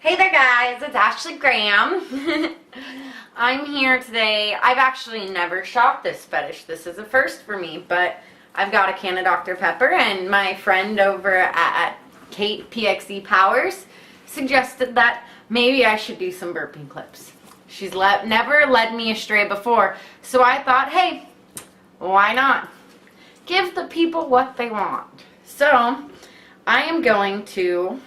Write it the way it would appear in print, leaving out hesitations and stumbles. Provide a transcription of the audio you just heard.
Hey there guys, it's Ashley Graham. I'm here today. I've actually never shot this fetish. This is a first for me, but I've got a can of Dr. Pepper, and my friend over at Kate PXE Powers suggested that maybe I should do some burping clips. She's never led me astray before, so I thought, hey, why not? Give the people what they want. So I am going to